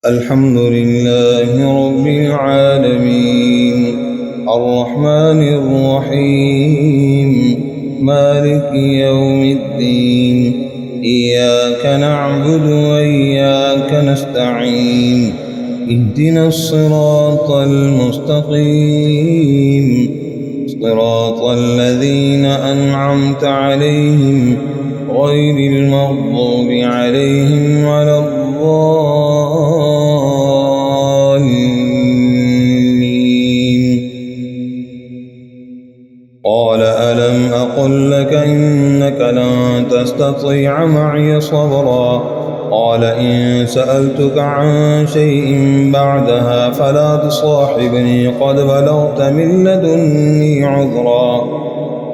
الحمد لله رب العالمين الرحمن الرحيم مالك يوم الدين إياك نعبد وإياك نستعين اهدنا الصراط المستقيم صراط الذين أنعمت عليهم غير المغضوب عليهم ولا الضالين. قال ألم أقل لك إنك لن تستطيع معي صبرا قال إن سألتك عن شيء بعدها فلا تصاحبني قد بلغت من لدني عذرا.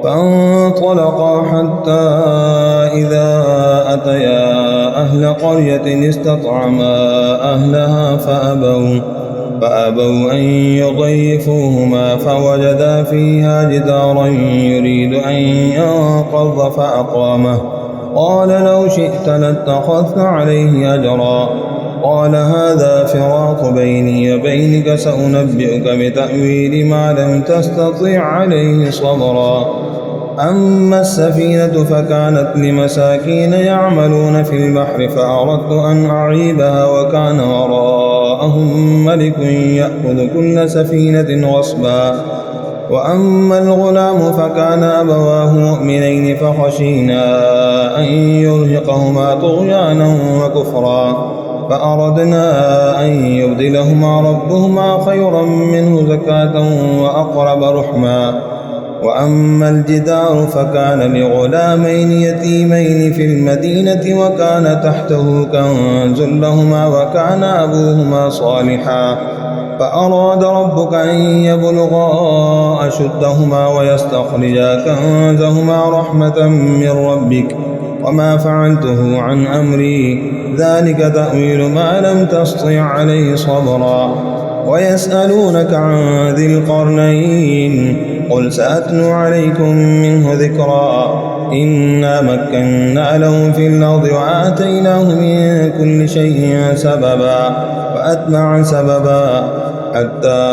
فانطلقا حتى إذا أتيا أهل قرية استطعما أهلها فأبوا أن يضيفوهما فوجدا فيها جدارا يريد أن ينقض فأقامه قال لو شئت لاتخذت عليه أجرا. قال هذا فراق بيني وبينك سأنبئك بتأويل ما لم تستطع عليه صبرا. أما السفينة فكانت لمساكين يعملون في البحر فأردت أن أعيبها وكان وراءهم ملك يأخذ كل سفينة غصبا. وأما الغلام فكان أبواه مؤمنين فخشينا أن يرهقهما طغيانا وكفرا فأردنا أن يبدلهما ربهما خيرا منه زكاة وأقرب رحما. وأما الجدار فكان لغلامين يتيمين في المدينة وكان تحته كنز لهما وكان أبوهما صالحا فأراد ربك أن يبلغا أشدهما ويستخرجا كنزهما رحمة من ربك وما فعلته عن أمري ذلك تأويل ما لم تسطع عليه صبرا. ويسألونك عن ذي القرنين قل سأتلو عليكم منه ذكرا. إنا مكنا له في الأرض وآتيناه من كل شيء سببا فأتبع سببا حتى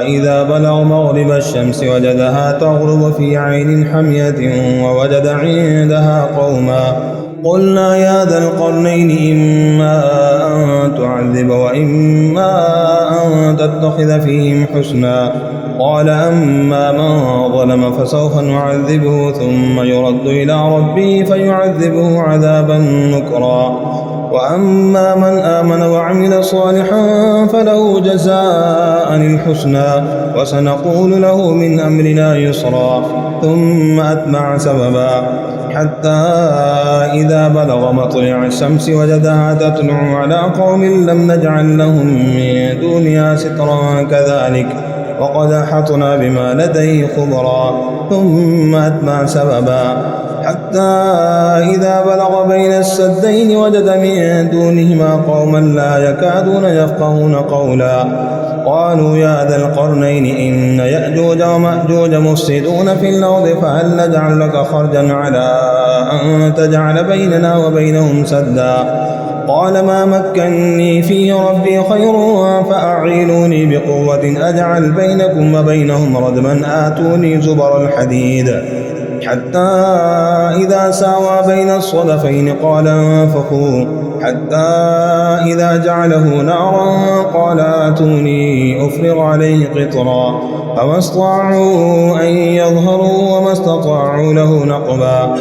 إذا بلغ مغرب الشمس وجدها تغرب في عين حمية ووجد عندها قوما قلنا يا ذا القرنين إما أن تعذب وإما أن تتخذ فيهم حسنا. قال أما من ظلم فسوف نعذبه ثم يرد إلى ربه فيعذبه عذابا نكرا. وأما من آمن وعمل صالحا فله جزاء الحسنى وسنقول له من أمرنا يسرا. ثم أتبع سببا حتى إذا بلغ مطلع الشمس وجدها تطلع على قوم لم نجعل لهم من دونها سترا كذلك وقد أحطنا بما لديه خبرا. ثم أتبع سببا حتى إذا بلغ بين السدين وجد من دونهما قوما لا يكادون يفقهون قولا قالوا يا ذا القرنين إن يأجوج ومأجوج مفسدون في الأرض فهل نجعل لك خرجا على أن تجعل بيننا وبينهم سدا. قال ما مكني فيه ربي خير فأعينوني بقوة أجعل بينكم وبينهم ردما آتوني زبر الحديد حتى إذا ساوى بين الصدفين قال انفخوا حتى إذا جعله نارا قال آتوني أفرغ عليه قطرا فما استطاعوا أن يظهروا وما استطاعوا له نقبا.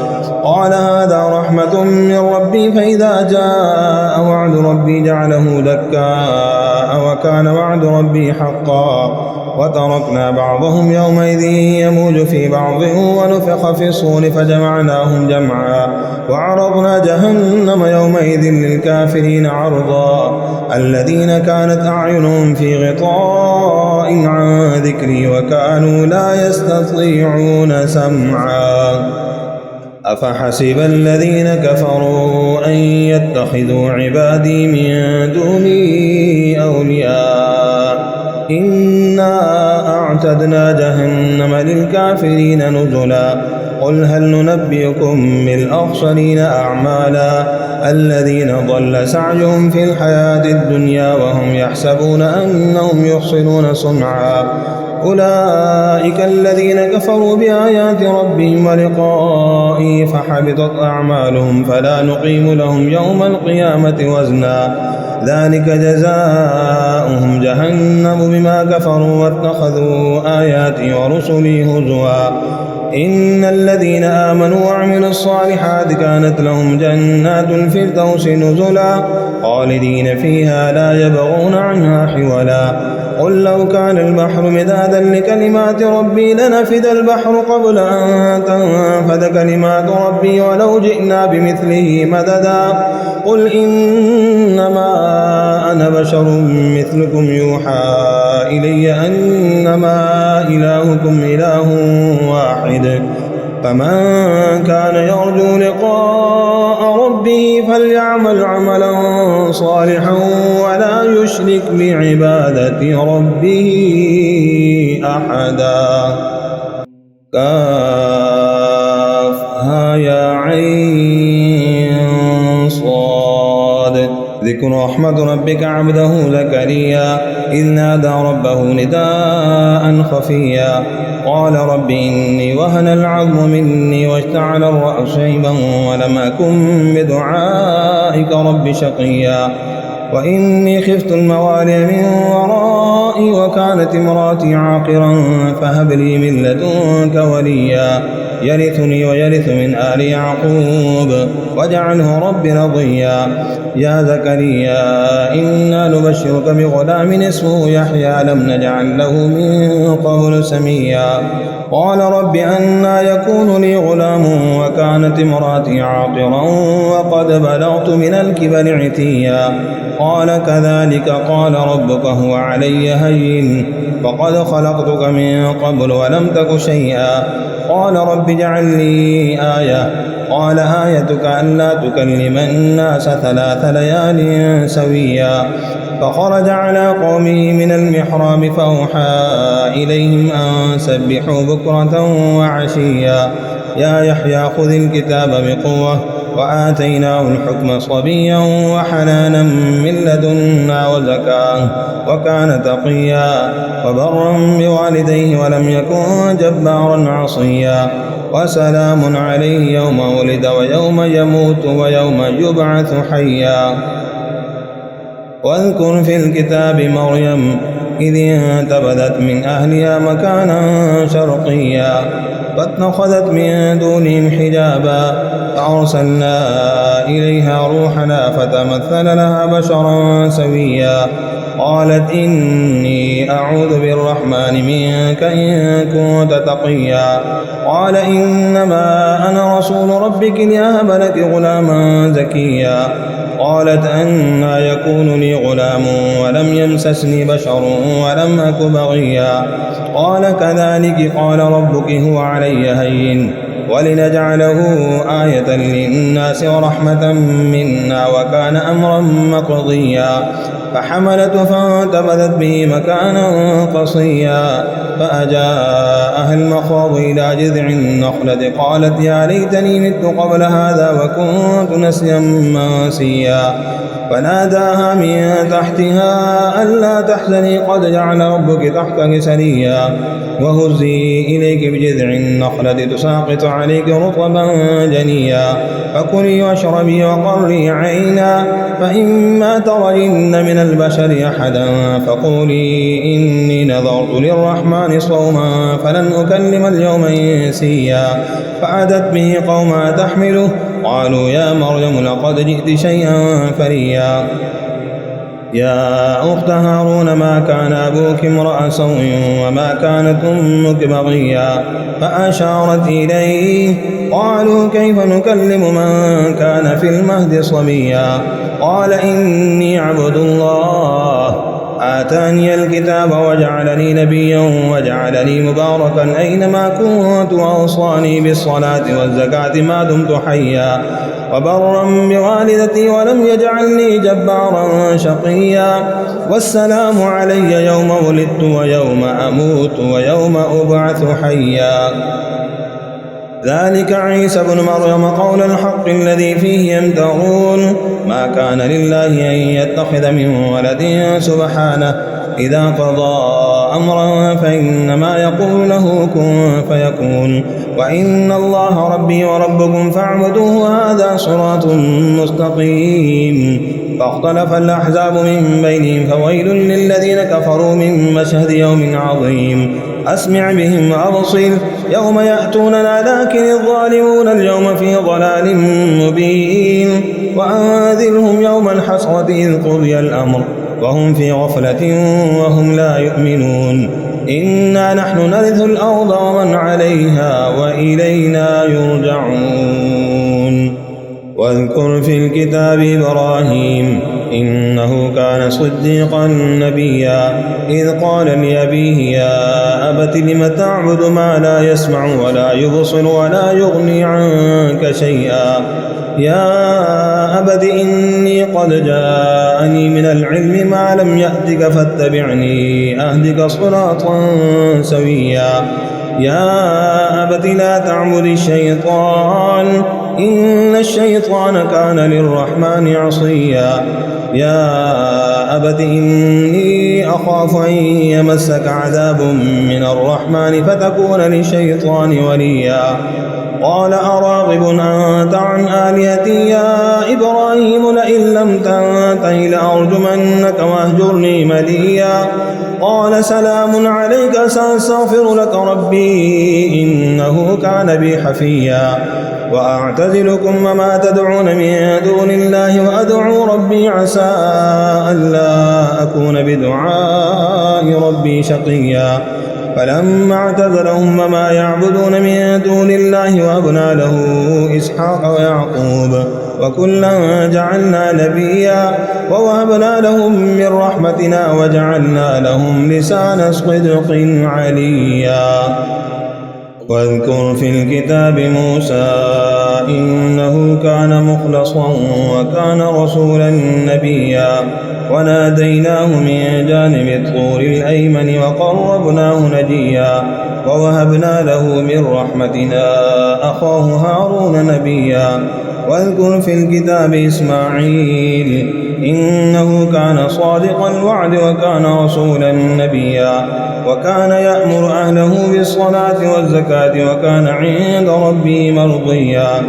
قال هذا رحمة من ربي فإذا جاء وعد ربي جعله دكاء وكان وعد ربي حقا. وتركنا بعضهم يومئذ يموج في بعض ونفخ في الصور فجمعناهم جمعا وعرضنا جهنم يومئذ للكافرين عرضا. الذين كانت أعينهم في غطاء عن ذكري وكانوا لا يستطيعون سمعا. أفحسب الذين كفروا أن يتخذوا عبادي من دوني أولياء إنا أعتدنا جهنم للكافرين نزلا قل هل ننبئكم بالأخسرين أعمالا الذين ضل سعيهم في الحياة الدنيا وهم يحسبون أنهم يحسنون صنعا أولئك الذين كفروا بآيات ربهم ولقائه فحبطت أعمالهم فلا نقيم لهم يوم القيامة وزنا ذلك جزاؤهم جهنم بما كفروا واتخذوا آياتي ورسلي هزوا إن الذين آمنوا وعملوا الصالحات كانت لهم جنات الفردوس نزلا خالدين فيها لا يبغون عنها حولا قل لو كان البحر مدادا لكلمات ربي لنفد البحر قبل أن تنفد كلمات ربي ولو جئنا بمثله مددا قل إنما أنا بشر مثلكم يوحى إلي أنما إلهكم إله واحد فمن كان يرجو لقاء ربه فليعمل عملا صالحا ولا يشرك بعبادة ربه أحدا كافها يا عين صاد ذكر رحمة ربك عبده زكريا إذ نادى ربه نداء خفيا قال رب إني وهن العظم مني واشتعل الرأس شيبا ولم أكن بدعائك رب شقيا وإني خفت الموالي من ورائي وكانت امراتي عاقرا فهب لي من لدنك وليا يرثني ويرث من آل يعقوب واجعله رب رضيا يا زكريا إنا نبشرك بغلام اسمه يحيى لم نجعل له من قبل سميا قال رب أنى يكون لي غلام وكانت امراتي عاقرا وقد بلغت من الكبر عتيا قال كذلك قال ربك هو علي هين فقد خلقتك من قبل ولم تك شيئا قال رب اجعل لي آية قال آيتك ألا تكلم الناس 3 ليال سويا فخرج على قومه من المحراب فأوحى إليهم أن سبحوا بكرة وعشيا يا يحيى خذ الكتاب بقوة وآتيناه الحكم صبيا وحنانا من لدنا وزكاة وكان تقيا وبرا بوالديه ولم يكن جبارا عصيا وسلام عليه يوم ولد ويوم يموت ويوم يبعث حيا واذكر في الكتاب مريم إذ انتبذت من أهلها مكانا شرقيا فاتخذت من دونهم حجابا فأرسلنا إليها روحنا فتمثل لها بشرا سويا قالت إني أعوذ بالرحمن منك إن كنت تقيا قال إنما أنا رسول ربك لأهب لك غلاما زكيا قالت أنى يكون لي غلام ولم يمسسني بشر ولم أك بغيا قال كذلك قال ربك هو علي هين ولنجعله آية للناس ورحمة منا وكان أمرا مقضيا فحملته فانتبذت به مكانا قصيا فأجاءها المخاض إلى جذع النخلة قالت يا ليتني مت قبل هذا وكنت نسيا منسيا فناداها من تحتها ألا تحزني قد جعل ربك تحتك سريا وهزي إليك بجذع النخلة تساقط عليك رطبا جنيا فكلي واشربي وقري عينا فإما ترين من البشر أحدا فقولي إني نذرت للرحمن صوما فلن أكلم اليوم إنسيا فأتت به قوما تحمله قالوا يا مريم لقد جئت شيئا فريا يا أخت هارون ما كان أبوك امرأ سوء وما كانت أمك بغيا فأشارت إليه قالوا كيف نكلم من كان في المهد صبيا قال إني عبد الله وآتاني الكتاب وجعلني نبيا وجعلني مباركا أينما كنت وأوصاني بالصلاة والزكاة ما دمت حيا وبرا بوالدتي ولم يجعلني جبارا شقيا والسلام علي يوم ولدت ويوم أموت ويوم أبعث حيا ذلك عيسى بن مريم قول الحق الذي فيه يمترون ما كان لله أن يتخذ من ولد سبحانه إذا قضى أمرا فإنما يقول له كن فيكون وإن الله ربي وربكم فاعبدوه هذا صراط مستقيم فاختلف الأحزاب من بينهم فويل للذين كفروا من مشهد يوم عظيم أسمع بهم وأبصر يوم يأتوننا لكن الظالمون اليوم في ضلال مبين وأنذرهم يوم الحسرة إذ قضي الأمر وهم في غفلة وهم لا يؤمنون إنا نحن نرث الأرض ومن عليها وإلينا يرجعون واذكر في الكتاب إبراهيم إنه كان صديقا نبيا إذ قال لأبيه يا أبت لم تعبد ما لا يسمع ولا يبصر ولا يغني عنك شيئا يا أبت إني قد جاءني من العلم ما لم يأتك فاتبعني أهدك صراطا سويا يا أبت لا تعبد الشيطان إن الشيطان كان للرحمن عصيا يا أبت إني أخاف أن يمسك عذاب من الرحمن فتكون للشيطان وليا قال أراغب أنت عن آلهتي يا إبراهيم لئن لم تنته لأرجمنك واهجرني مليا قال سلام عليك سأستغفر لك ربي إنه كان بي حفيا وأعتزلكم وما تدعون من دون الله وأدعو ربي عسى ألا أكون بدعاء ربي شقيا فلما اعتزلهم وما يعبدون من دون الله وهبنا له إسحاق ويعقوب وكلا جعلنا نبيا ووهبنا لهم من رحمتنا وجعلنا لهم لسان صدق عليا واذكر في الكتاب موسى إنه كان مخلصا وكان رسولا نبيا وناديناه من جانب الطور الأيمن وقربناه نجيا ووهبنا له من رحمتنا أخاه هارون نبيا واذكر في الكتاب إسماعيل إنه كان صادق الوعد وكان رسولا نبيا وكان يأمر أهله بالصلاة والزكاة وكان عند ربه مرضيا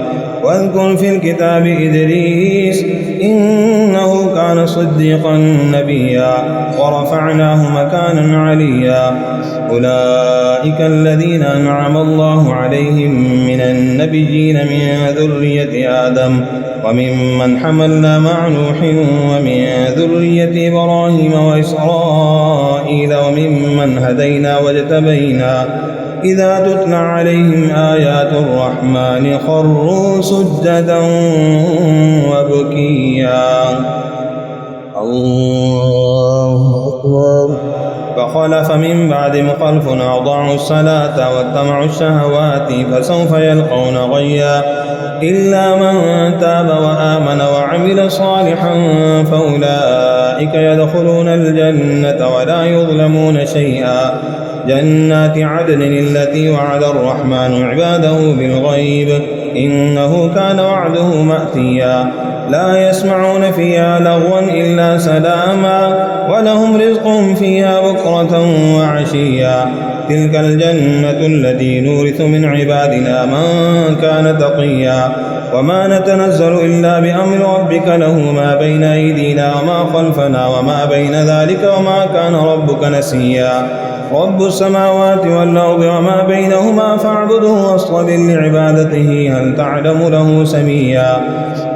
واذكر في الكتاب إدريس إنه كان صديقا نبيا ورفعناه مكانا عليا أولئك الذين أنعم الله عليهم من النبيين من ذرية آدم وممن حملنا مع نوح ومن ذرية إبراهيم وإسرائيل وممن هدينا واجتبينا إذا تتلى عليهم آيات الرحمن خروا سجدا وبكيا الله أكبر فخلف من بعدهم خلف أضاعوا الصلاة واتبعوا الشهوات فسوف يلقون غيا إلا من تاب وآمن وعمل صالحا فأولئك يدخلون الجنة ولا يظلمون شيئا جنات عدن التي وعد الرحمن عباده بالغيب إنه كان وعده مأتيا لا يسمعون فيها لغوا إلا سلاما ولهم رزقهم فيها بكرة وعشيا تلك الجنة التي نورث من عبادنا من كان تقيا وما نتنزل إلا بأمر ربك له ما بين أيدينا وما خلفنا وما بين ذلك وما كان ربك نسيا رب السماوات والأرض وما بينهما فاعبده واصطبر لعبادته هل تعلم له سميا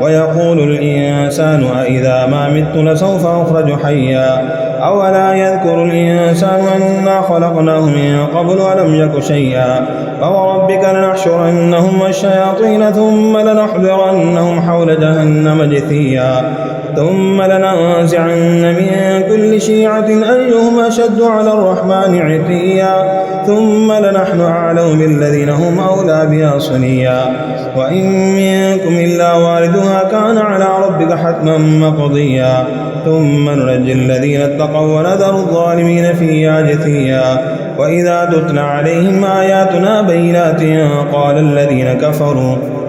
ويقول الإنسان أإذا ما مت لسوف أخرج حيا أولا يذكر الإنسان أنا خلقناه من قبل ولم يك شيئا فوربك لنحشرنهم والشياطين ثم لنحضرنهم حول جهنم جثيا ثم لننزعن من كل شيعة أيهم أشد على الرحمن عتيا ثم لنحن أعلم بالذين هم أولى بها صليا وإن منكم إلا واردها كان على ربك حتما مقضيا ثم ننجي الذين اتقوا ونذر الظالمين فيها جثيا وإذا تتلى عليهم آياتنا بينات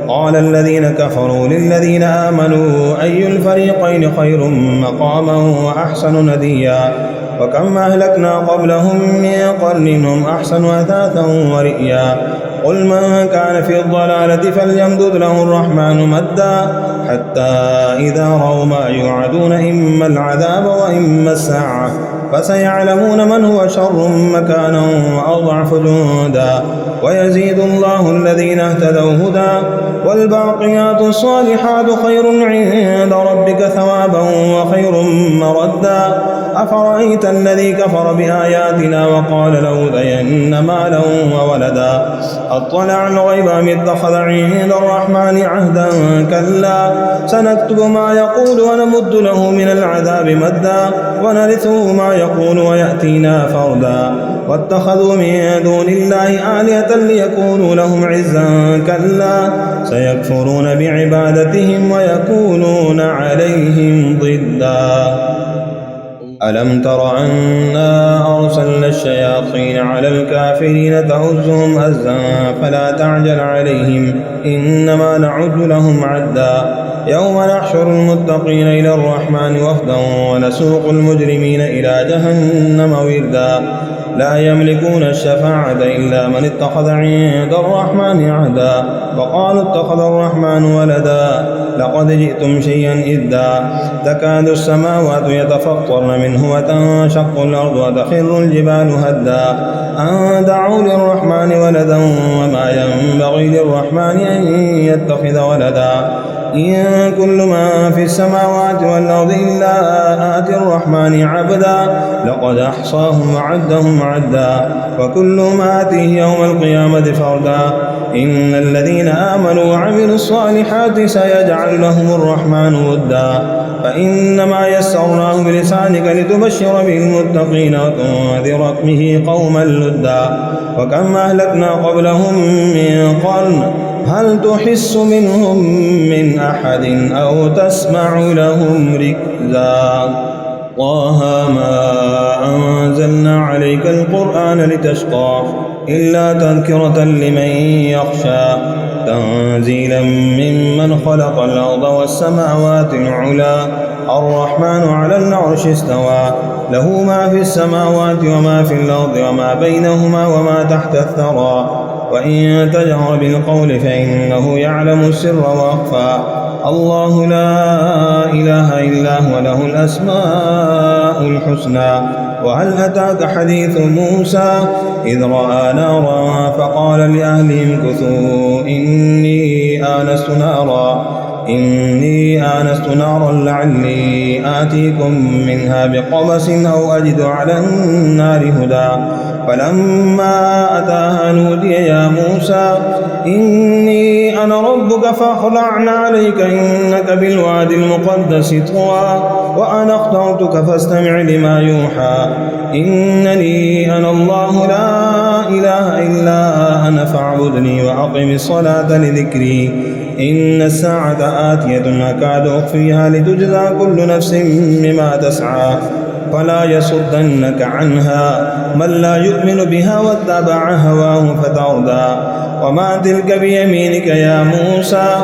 قال الذين كفروا للذين آمنوا أي الفريقين خير مقاما وأحسن نديا وكم أهلكنا قبلهم من قرن هم أحسن أثاثا ورئيا قل من كان في الضلالة فليمدد له الرحمن مدا حتى إذا رأوا ما يوعدون إما العذاب وإما الساعة فسيعلمون من هو شر مكانا وأضعف جندا ويزيد الله الذين اهتدوا هدى والباقيات الصالحات خير عند ربك ثوابا وخير مردا أفرأيت الذي كفر بآياتنا وقال لأوتين مالا وولدا أطلع الغيب أم اتخذ عند الرحمن عهدا كلا سنكتب ما يقول ونمد له من العذاب مدا ونرثه ما يقول ويأتينا فردا واتخذوا من دون الله آلهة ليكونوا لهم عزا كلا سيكفرون بعبادتهم ويكونون عليهم ضدا ألم تر أنا أرسلنا الشياطين على الكافرين تؤزهم أزا فلا تعجل عليهم إنما نعد لهم عدا يوم نحشر المتقين إلى الرحمن وفدا ونسوق المجرمين إلى جهنم وردا لا يملكون الشفاعة إلا من اتخذ عند الرحمن عهدا وقالوا اتخذ الرحمن ولدا لقد جئتم شيئا إدا تكاد السماوات يتفطرن منه وتنشق الأرض وتخر الجبال هدا أن دعوا للرحمن ولدا وما ينبغي للرحمن أن يتخذ ولدا إن كل ما في السماوات والأرض إلا آتي الرحمن عبدا لقد أحصاهم وعدهم عدا وكلهم آتيه يوم القيامة فردا إن الذين آمنوا وعملوا الصالحات سيجعل لهم الرحمن ودا فإنما يسرناه بلسانك لتبشر به المتقين وتنذر به قوما لدا وكم أهلكنا قبلهم من قرن هل تحس منهم من أحد أو تسمع لهم ركزا طه ما أنزلنا عليك القرآن لتشقى إلا تذكرة لمن يخشى تنزيلا ممن خلق الأرض والسماوات العلا الرحمن على العرش استوى له ما في السماوات وما في الأرض وما بينهما وما تحت الثرى وإن تجهر بالقول فإنه يعلم السر وأخفى الله لا إله إلا هو له الأسماء الحسنى وهل أتاك حديث موسى إذ رأى نارا فقال لأهلهم كثوا إني آنست نارا لعلي آتيكم منها بقبس أو أجد على النار هدى فلما أتاها نودي يا موسى إني أنا ربك فاخلع عليك إنك بالوادي المقدس طوى وأنا اخترتك فاستمع لما يوحى إنني أنا الله لا إله إلا أنا فاعبدني وأقم الصلاة لذكري إن الساعة آتية أكاد أخفيها لتجزى كل نفس بما تسعى فلا يصدنك عنها من لا يؤمن بها واتبع هواه فتردى وما تلك بيمينك يا موسى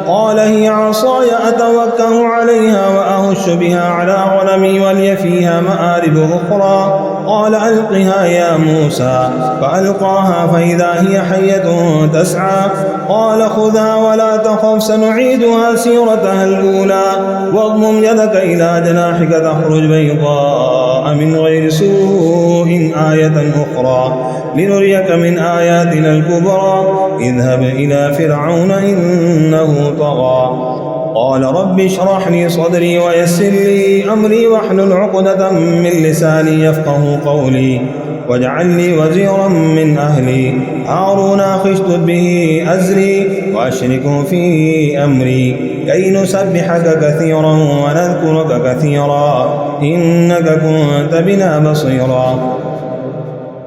قال هي عصاي أتوكل عليها وأهش بها على غنمي ولي فيها مآرب أخرى قال ألقها يا موسى فألقاها فإذا هي حية تسعى قال خذها ولا تخف سنعيدها سيرتها الأولى واضمم يدك إلى جناحك تخرج بيضاء من غير سوء آية أخرى لنريك من آياتنا الكبرى اذهب إلى فرعون إنه طغى قال رب اشرح لي صدري ويسر لي أمري واحلل عقدة من لساني يفقه قولي واجعل لي وزيرا من أهلي هارون أخي اشدد به أزري وأشركه في أمري كي نسبحك كثيرا ونذكرك كثيرا إنك كنت بنا بصيرا.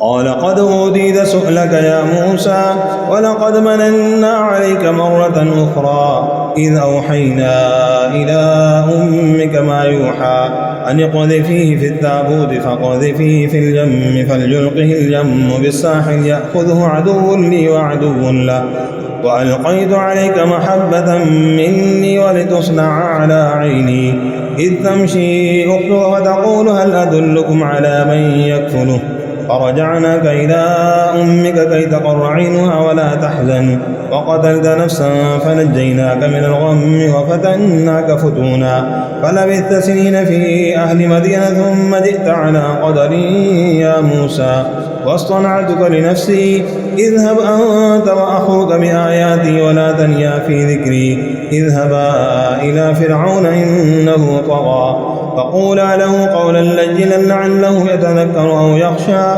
قال قد أوتيت سؤلك يا موسى ولقد مننا عليك مرة أخرى إذ أوحينا إلى أمك ما يوحى أن اقذفيه في التابوت فاقذفيه في اليم فليلقه اليم بالساحل يأخذه عدو لي وعدو له وألقيت عليك محبة مني ولتصنع على عيني إذ تمشي أختك وتقول هل أدلكم على من يكفله فرجعناك إلى أمك كي تقر عينها ولا تحزن وقتلت نفسا فنجيناك من الغم وفتناك فتونا فلبثت سنين في أهل مدينة ثم جئت على قدري يا موسى واصطنعتك لنفسي اذهب أنت وأخوك بآياتي ولا تنيا في ذكري اذهبا إلى فرعون إنه طغى فقولا له قولا لجلا لعله يتذكر أو يخشى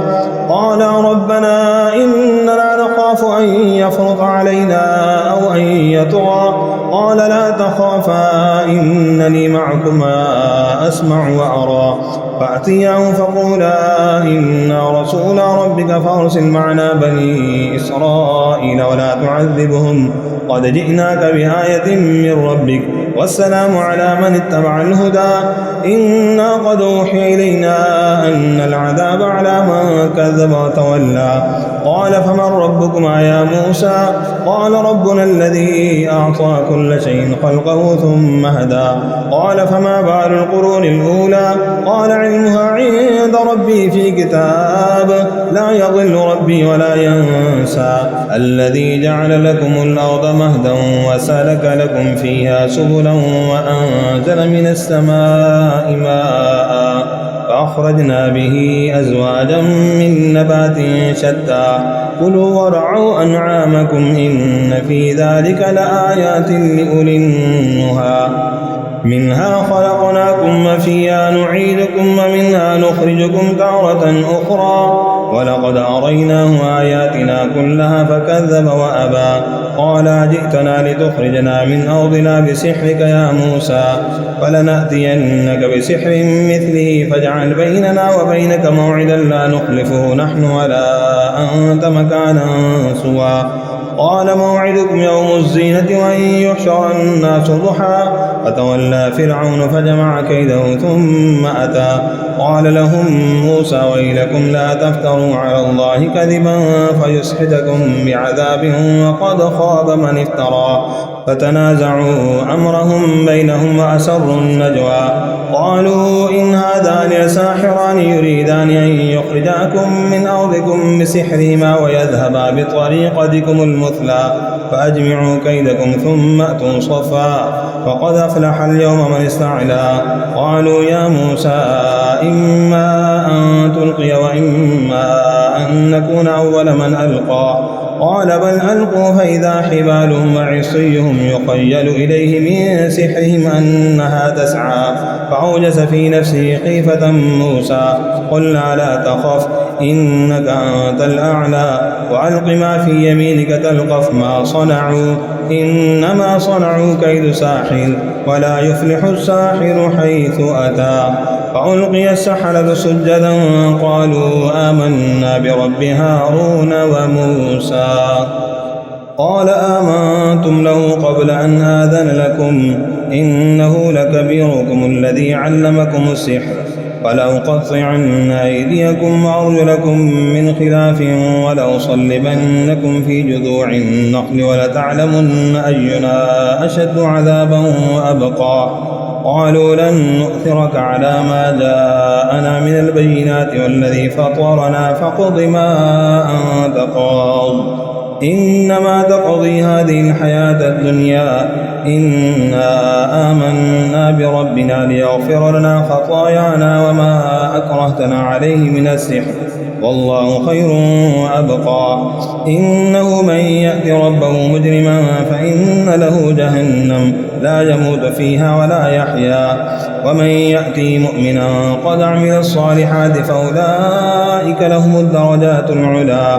قالا ربنا إننا نخاف أن يفرط علينا أو أن يطغى قال لا تخافا إنني معكما أسمع وأرى فأتياه فقولا إنا رسول ربك فارسل معنا بني إسرائيل ولا تعذبهم قد جئناك بآية من ربك والسلام على من اتبع الهدى إنا قد أوحي إلينا أن العذاب على من كذب وتولى قال فمن ربكما يا موسى قال ربنا الذي أعطى كل شيء خلقه ثم هدى قال فما بال القرون الأولى قال علمها عند ربي في كتاب لا يضل ربي ولا ينسى الذي جعل لكم الأرض مهدا وسلك لكم فيها سبلا وأنزل من السماء ماء فأخرجنا به أزواجا من نبات شتى كلوا ورعوا أنعامكم إن في ذلك لآيات لأولي النهى منها خلقناكم وفيها نعيدكم ومنها نخرجكم تارة أخرى ولقد أريناه آياتنا كلها فكذب وأبى قال جئتنا لتخرجنا من أرضنا بسحرك يا موسى فلنأتينك بسحر مثله فاجعل بيننا وبينك موعدا لا نخلفه نحن ولا أنت مكانا سوى قال موعدكم يوم الزينة وأن يحشر الناس ضحى فتولى فرعون فجمع كيده ثم أتى قال لهم موسى ويلكم لا تفتروا على الله كذبا فيسحتكم بعذاب وقد خاب من افترى فتنازعوا أمرهم بينهم وأسروا النجوى قالوا إن هذان لساحران يريدان أن يخرجاكم من أرضكم بسحرهما ويذهبا بطريقتكم المثلى فأجمعوا كيدكم ثم أتوا صفا فقد أفلح اليوم من استعلى قالوا يا موسى إما أن تلقي وإما أن نكون أول من ألقى قال بل ألقوا فإذا حبالهم وعصيهم يخيل إليه من سحرهم أنها تسعى فأوجس في نفسه خيفة موسى قلنا لا تخف إنك أنت الأعلى وألق ما في يمينك تلقف ما صنعوا إنما صنعوا كيد ساحر ولا يفلح الساحر حيث أتى فألقي السحرة سجدا قالوا آمنا برب هارون وموسى قال آمنتم له قبل أن آذن لكم إنه لكبيركم الذي علمكم السحر فلأقطعن أيديكم وأرجلكم من خلاف ولأصلبنكم في جذوع النخل ولتعلمن أينا أشد عذابا وأبقى قالوا لن نؤثرك على ما جاءنا من البينات والذي فطرنا فاقض ما أنت قاض إنما تقضي هذه الحياة الدنيا إنا آمنا بربنا ليغفر لنا خطايانا وما أكرهتنا عليه من السحر والله خير وأبقى إنه من يأت ربه مجرما فإن له جهنم لا يموت فيها ولا يحيا. ومن يأتي مؤمنا قد عمل الصالحات فأولئك لهم الدرجات العلى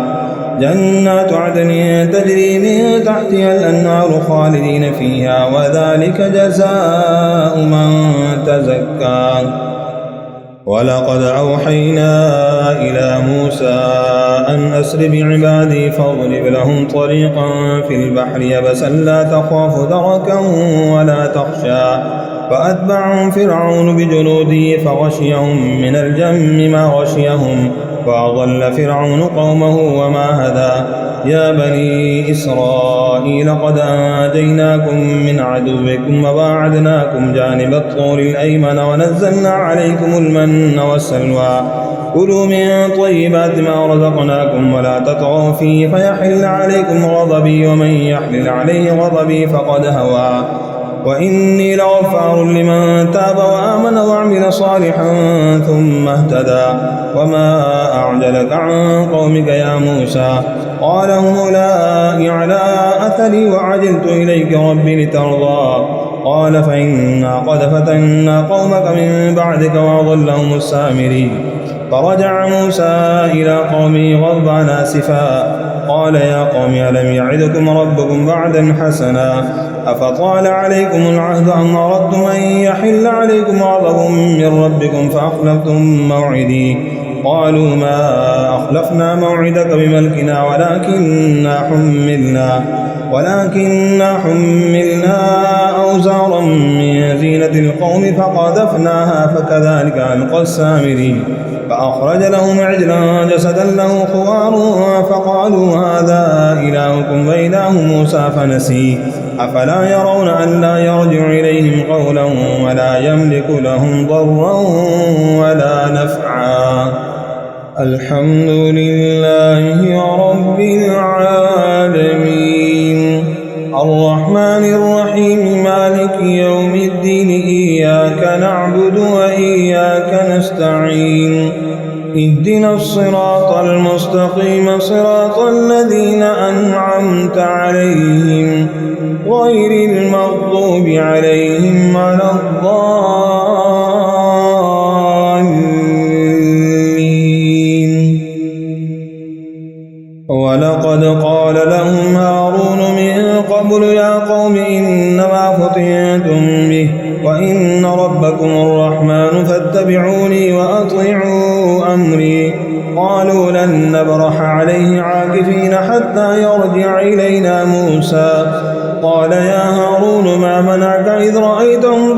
جنات عدن تجري من تحتها الأنهار خالدين فيها وذلك جزاء من تزكى. ولقد أوحينا إلى موسى أن أسر بعبادي فاضرب لهم طريقا في البحر يبسا لا تخاف دركا ولا تخشى. فأتبعهم فرعون بجنوده فغشيهم من الجم ما غشيهم وأضل فرعون قومه وما هدى. يا بني إسرائيل قد آتيناكم من عدوكم وواعدناكم جانب الطور الأيمن ونزلنا عليكم المن والسلوى. كلوا من طيبات ما رزقناكم ولا تطغوا فيه فيحل عليكم غضبي ومن يحلل عليه غضبي فقد هوى. وإني لغفار لمن تاب وآمن وعمل صالحا ثم اهتدى. وما أعجلك عن قومك يا موسى؟ قال هم أولئك على أثري وعجلت إليك ربي لترضى. قال فإنا قد فتنا قومك من بعدك وأضلهم السامري. فرجع موسى إلى قومه غضبان آسفا قال يا قوم ألم يعدكم ربكم وعدا حسنا أفطال عليكم العهد أم أردتم أن يحل عليكم غضب من ربكم فأخلفتم موعدي. قالوا ما أخلفنا موعدك بملكنا ولكننا حملنا أوزارا من زينة القوم فقذفناها فكذلك ألقى السامري. فأخرج لهم عجلا جسدا له خوار فقالوا هذا إلهكم وإله موسى فنسي. أفلا يرون أن لا يرجع إليهم قولا ولا يملك لهم ضرا ولا نفعا. الحمد لله رب العالمين الرحمن الرحيم مالك يوم الدين إياك نعبد وإياك نستعين اهدنا الصراط المستقيم صراط الذين أنعمت عليهم غير المغضوب عليهم ولا الضالين. ولقد قال لهم هارون من قبل يا قوم إنما فتنتم به وإن ربكم الرحمن فاتبعوني وأطيعوا أمري. قالوا لن نبرح عليه عاكفين حتى يرجع إلينا موسى. قال يا هارون ما منعك إذ رأيتهم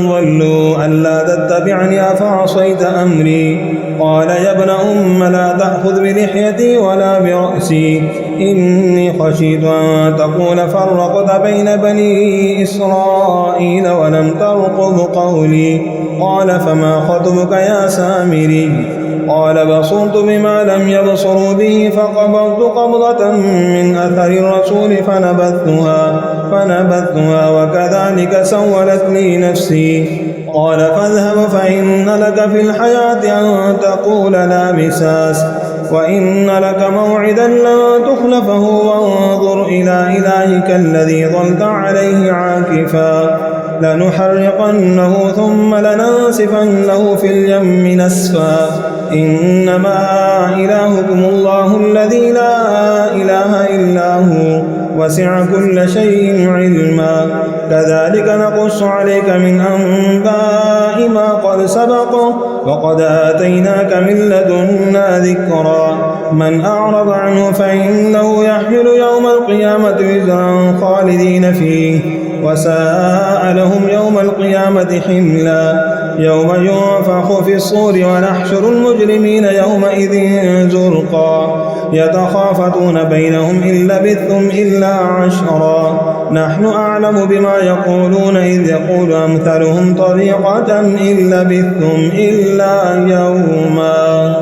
ضلوا ألا تتبعني أفعصيت أمري. قال يا ابن أم لا تأخذ بلحيتي ولا برأسي إني خشيت أن تقول فرقت بين بني إسرائيل ولم ترقب قولي. قال فما خطبك يا سامري؟ قال بصرت بما لم يبصروا به فقبضت قبضة من أثر الرسول فنبذتها وكذلك سولت لي نفسي. قال فاذهب فإن لك في الحياة أن تقول لا مساس وإن لك موعدا لن تخلفه وانظر إلى إلهك الذي ظلت عليه عاكفا لنحرقنه ثم لننسفنه في اليم نسفا. إنما إلهكم الله الذي لا إله إلا هو وسع كل شيء علما. كذلك نقص عليك من أنباء ما قد سبق وقد آتيناك من لدنا ذكرا. من أعرض عنه فإنه يحمل يوم القيامة وزرا خالدين فيه وساء لهم يوم القيامة حملا. يوم ينفخ في الصور ونحشر المجرمين يومئذ زرقا يتخافتون بينهم إن لبثتم إلا عشرا. نحن أعلم بما يقولون إذ يقول أمثلهم طريقة إن لبثتم إلا يوما.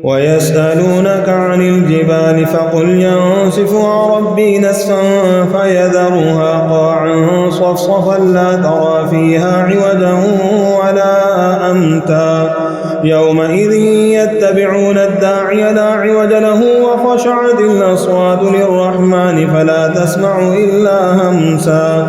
ويسألونك عن الجبال فقل ينسفها ربي نسفا فيذرها قاعا صفصفا لا ترى فيها عوجا ولا أمتا. يومئذ يتبعون الداعي لا عوج له وخشعت الأصوات للرحمن فلا تسمع إلا همسا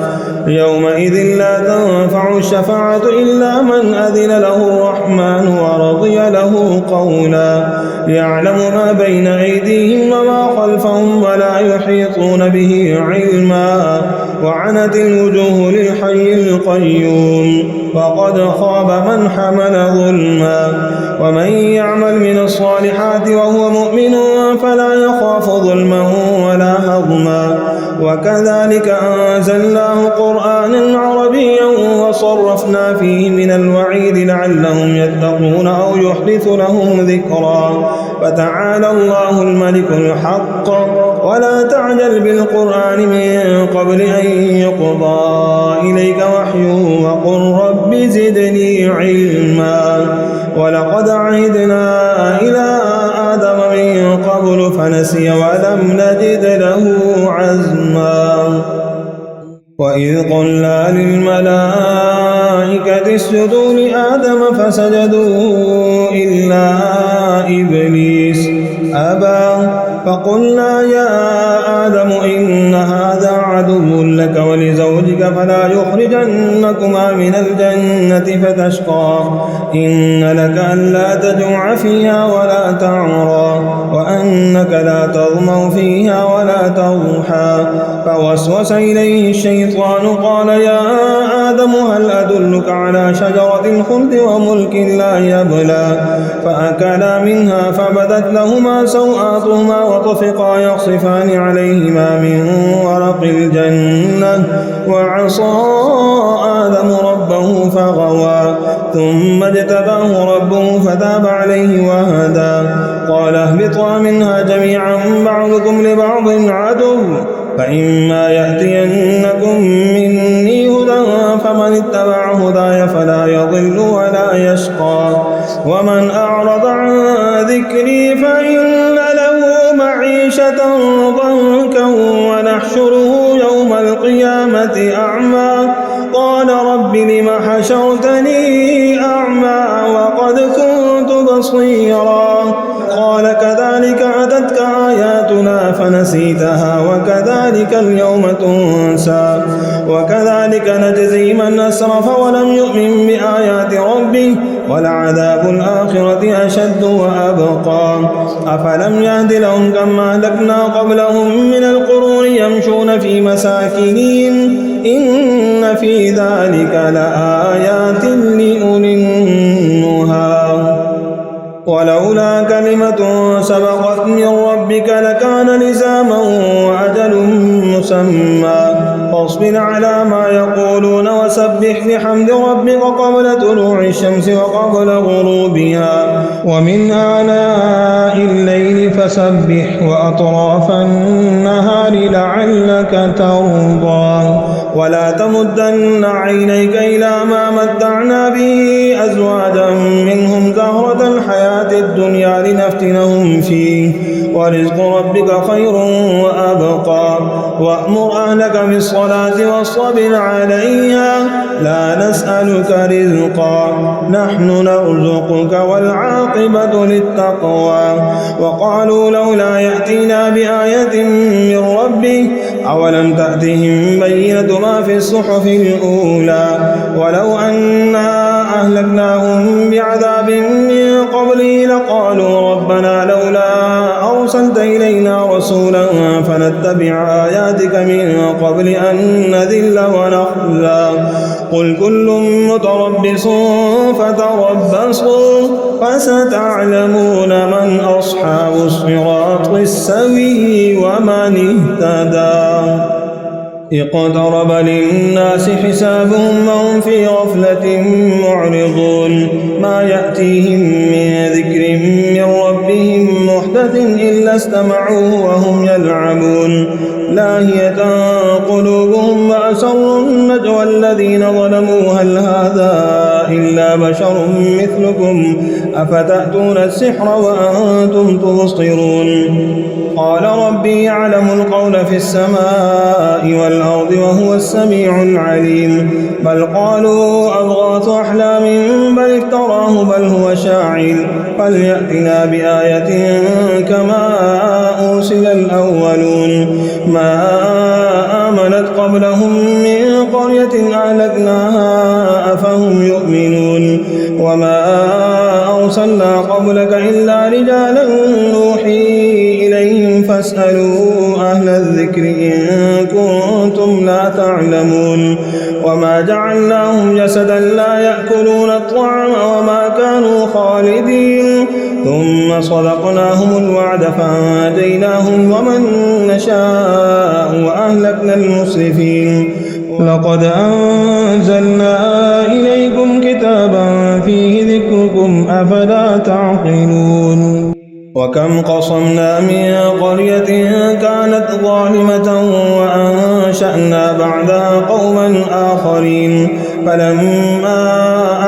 يومئذ لا تنفع الشفاعة إلا من أذن له الرحمن ورضي له قولا يعلم ما بين أيديهم وما خلفهم ولا يحيطون به علما وعنت الوجوه للحي القيوم وقد خاب من حمل ظلما ومن يعمل من الصالحات وهو مؤمن فلا يخاف ظلما ولا هضما وكذلك أنزلناه قرآنا عربيا وصرفنا فيه من الوعيد لعلهم يتقون أو يحدث لهم ذكرا فتعالى الله الملك الحق ولا تعجل بالقرآن من قبل أن يقضى إليك وحيه وقل رب زدني علما ولقد عهدنا إلى آدم من قبل فنسي ولم نجد له عزما وإذ قلنا للملائكة اسجدوا لآدم فسجدوا إلا إبليس أبى فقلنا يا آدم إن هذا عدو لك ولزوجك فلا يخرجنكما من الجنة فتشقى إن لك ألا تجوع فيها ولا تعرى وأنك لا تظمأ فيها ولا تضحى فوسوس إليه الشيطان قال يا آدم هل أدلك على شجرة الخلد وملك لا يبلى فأكلا منها فبدت لهما سوآتهما وطفقا يخصفان عليهما من ورق الجنة وعصى آدم ربه فغوى ثم اجتباه ربه فتاب عليه وهدى قال اهبطا منها جميعا بعضكم لبعض عدو فإما يأتينكم مني هدى فمن اتبع هداي فلا يضل ولا يشقى ومن أعرض عن ذكري فإن له معيشة ضنكا ونحشره يوم القيامة أعمى قال رب لم حشرتني أعمى وقد كنت بصيرا قال كذلك أتتك آياتنا فنسيتها وكذلك اليوم تنسى وكذلك نجزي من أسرف ولم يؤمن بآيات ربه ولعذاب الآخرة أشد وأبقى أفلم يهد لهم كما أهلكنا قبلهم من القرون يمشون في مساكنهم إن في ذلك لآيات لأولي النهى ولولا كلمة سبقت من ربك لكان لزاما وأجل مسمى فاصبر على ما يقولون وسبح بحمد ربك قبل طلوع الشمس وقبل غروبها ومن آناء الليل فسبح وأطراف النهار لعلك ترضى ولا تمدن عينيك إلى ما متعنا به أزواجا منهم زهرة الحياة الدنيا لنفتنهم فيه ورزق ربك خير وأبقى وأمر أهلك بالصلاة واصطبر عليها لا نسألك رزقا نحن نرزقك والعاقبة للتقوى وقالوا لولا يأتينا بآية من ربه أولم تأتهم بينة ما في الصحف الأولى ولو أنا أهلكناهم بعذاب من قبله لقالوا ربنا لولا أرسلت إلينا رسولا فنتبع آياتك من قبل أن نذل ونخزى قل كل متربص فتربصوا فستعلمون من أصحاب الصراط السوي ومن اهتدى اقترب للناس حسابهم وهم في غفلة معرضون ما يأتيهم من ذكر من ربهم محدث إلا إلا استمعوه وهم يلعبون لاهية قلوبهم وأسروا النجوى الذين ظلموا هل هذا إلا بشر مثلكم أفتأتون السحر وأنتم تبصرون قال ربي يعلم القول في السماء والأرض وهو السميع العليم بل قالوا أضغاث أحلام بل افتراه بل هو شاعر فليأتنا بآية كما أرسل الأولون ما آمنت قبلهم من قرية أهلكناها أفهم يؤمنون وما أرسلنا قبلك إلا رجالا نوحي إليهم فاسألوا أهل الذكر إن كنتم لا تعلمون وما جعلناهم جسدا لا يأكلون الطعام وما كانوا خالدين ثم صدقناهم الوعد فأنجيناهم ومن نشاء وأهلكنا المسرفين لقد أنزلنا إليكم كتابا فيه ذكركم أفلا تعقلون وكم قصمنا من قرية كانت ظالمة وأنشأنا بعدها قوما آخرين فلما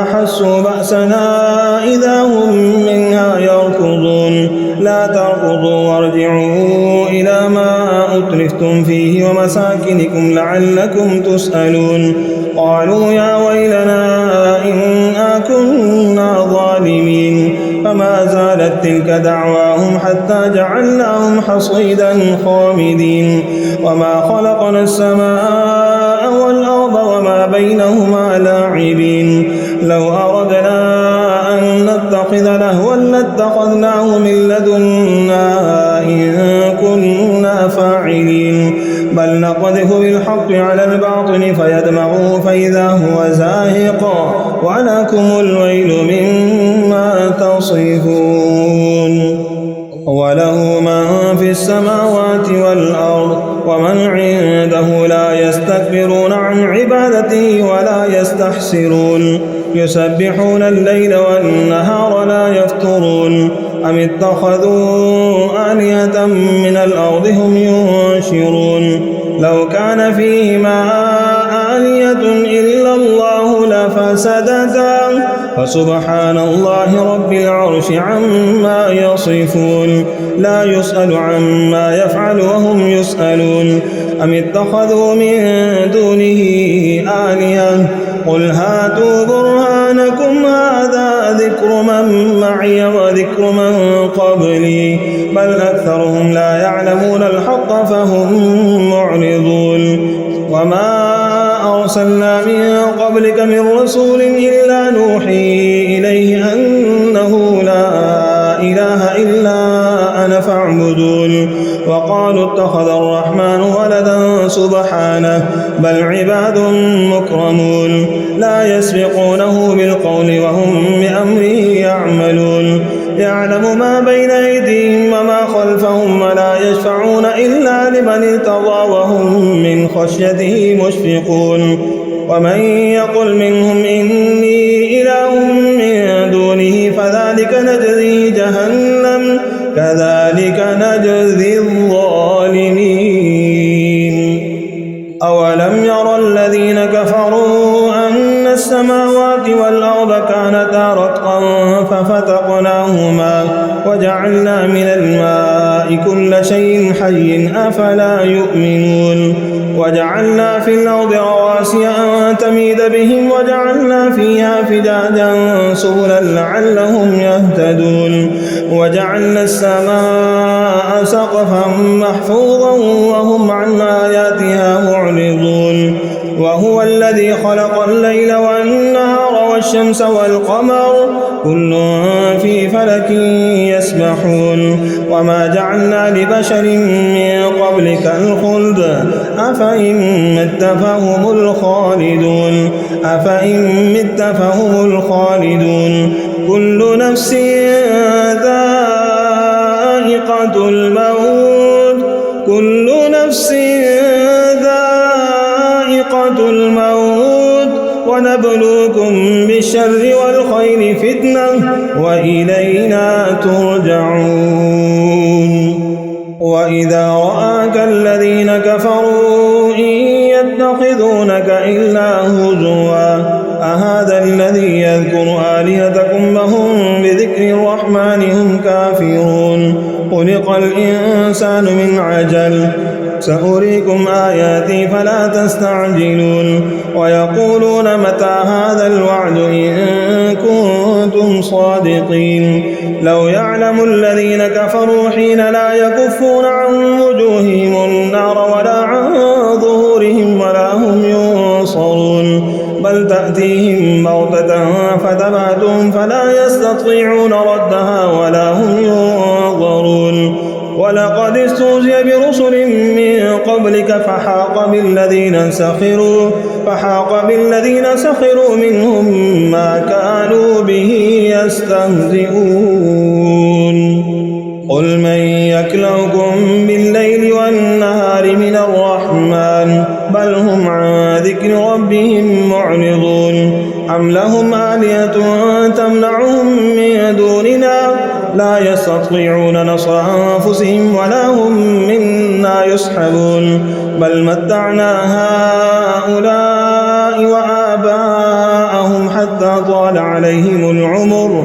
أحسوا بأسنا إذا هم منها يركضون لا تركضوا وارجعوا إلى ما أترفتم فيه ومساكنكم لعلكم تسألون قالوا يا ويلنا إنا كنا ظالمين فما زالت تلك دعواهم حتى جعلناهم حصيدا خامدين وما خلقنا السماء والأرض وما بينهما لاعبين لو أردنا أن نتخذ لهوا لاتخذناه من لدنا إن كنا فاعلين بل نقذف بالحق على الباطل فيدمغه فإذا هو زاهق ولكم الويل مما تصفون وله من في السماوات والأرض ومن عنده لا يستكبرون عن عبادته ولا يستحسرون يسبحون الليل والنهار لا يفترون أم اتخذوا آلهة من الأرض هم ينشرون لو كان فيهما آلهة إلا الله لفسدتا فسبحان الله رب العرش عما يصفون لا يسأل عما يفعل وهم يسألون أم اتخذوا من دونه آلهة قل هاتوا برهانكم هذا ذكر من معي وذكر من قبلي بل أكثرهم لا يعلمون الحق فهم معرضون وما أرسلنا من قبلك من رسول إلا نوحي إليه أنه لا إله إلا أنا فاعبدون وقالوا اتخذ الرحمن ولدا سبحانه بل عباد مكرمون لا يسبقونه بالقول وهم بأمره يعملون يعلم ما بين أيديهم وما خلفهم ولا يشفعون إلا لمن ارتضى وهم من خشيته مشفقون ومن يقل منهم إني إله من دونه فذلك نجزيه جهنم كذلك نجزي الظالمين أولم يرى الذين كفروا أن السماوات والأرض كانتا رتقا ففتقناهما وجعلنا من الماء كل شيء حي أفلا يؤمنون وجعلنا في الأرض رواسي أن تميد بهم وجعلنا فيها فجاجا سبلا لعلهم يهتدون وجعلنا السماء سقفا محفوظا وهم عن آياتها معرضون وهو الذي خلق الليل والنهار والشمس والقمر كل في فلك يسبحون وما جعلنا لبشر من قبلك الخلد أفإن مت فهم الخالدون كل نفس ذائقة الموت ونبلوكم بالشر والخير فتنة وإلينا ترجعون. وإذا رآك الذين كفروا إن يتخذونك إلا هزوا أهذا الذي يذكر آلهتكم وهم بذكر الرحمن هم كافرون خلق الإنسان من عجل سأريكم آياتي فلا تستعجلون ويقولون متى هذا الوعد إن كنتم صادقين لو يعلم الذين كفروا حين لا يكفون عن وجوههم النار ولا عن ظهورهم ولا هم ينصرون بل تأتيهم بغتة فتبعتهم فلا يستطيعون ردها ولا هم ينظرون ولقد استهزئ برسل من قبلك فحاق بالذين سخروا منهم ما كانوا به يستهزئون قل من يكلؤكم بالليل والنهار من الرحمن بل هم عن ذكر ربهم معرضون أم لهم آلهة تمنعهم من دوننا لا يستطيعون نصر أنفسهم ولا هم منا يسحبون بل متعنا هؤلاء وآباءهم حتى طال عليهم العمر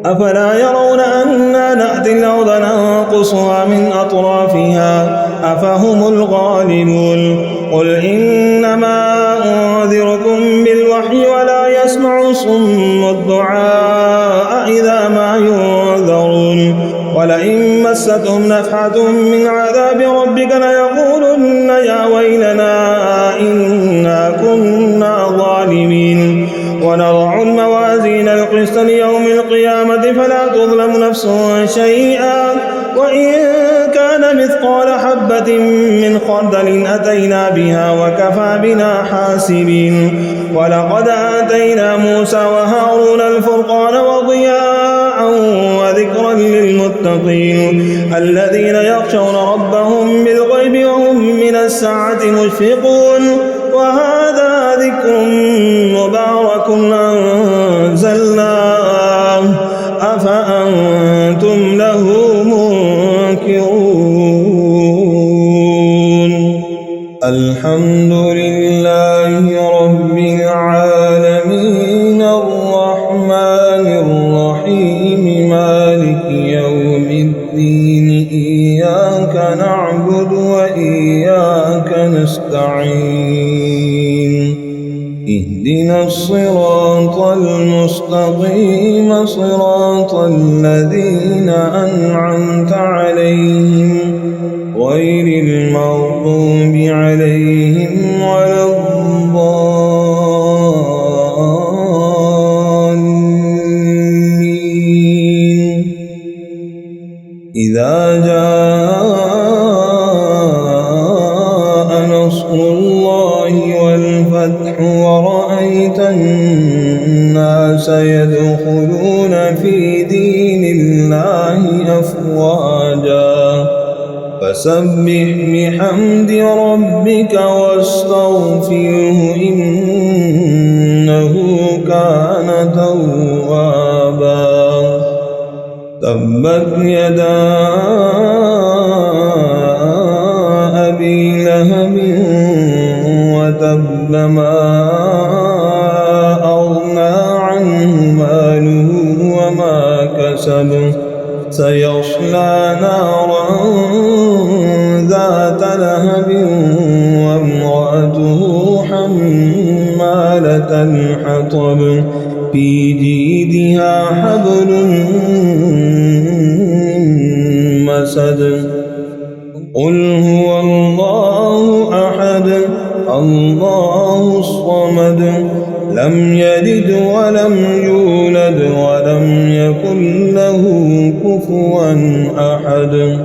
أفلا يرون أنا نأتي الأرض ننقصها من أطرافها أفهم الغالبون قل إنما أنذركم بالوحي ولا يسمع صم الدعاء إذا ما ينذرون ولئن مستهم نفحة من عذاب ربك ليقولن يا ويلنا إنا كنا ظالمين ونضع الموازين القسط ليوم القيامة فلا تظلم نفس شيئا وإن كان مثقال حبة من خردل أتينا بها وكفى بنا حاسبين ولقد آتينا موسى وهارون الفرقان وضياء وذكرا للمتقين الذين يخشون ربهم بالغيب وهم من الساعة مشفقون وهذا ذكر مبارك أنزلناه أفأنتم له منكرون الحمد لله رب العالمين الرحمن الرحيم مالك يوم الدين إياك نعبد وإياك نستعين اهدنا الصراط المستقيم صراط الذين أنعمت عليهم غير المغضوب عليهم ولا الضالين إذا جاء نصر الله والفتح ورأيت الناس يدخلون في دين الله أفواجا فسبح بحمد ربك واستغفره إنه كان توابا تبت يدا أبي لهب وتب ما أغنى عنه ماله وما كسب سيصلى نارا ذات لهب وامرأته حمالة الحطب في جيدها حبل من مسد قل هو الله أحد الله الصمد لم يلد ولم يولد ولم يكن له كفوا أحد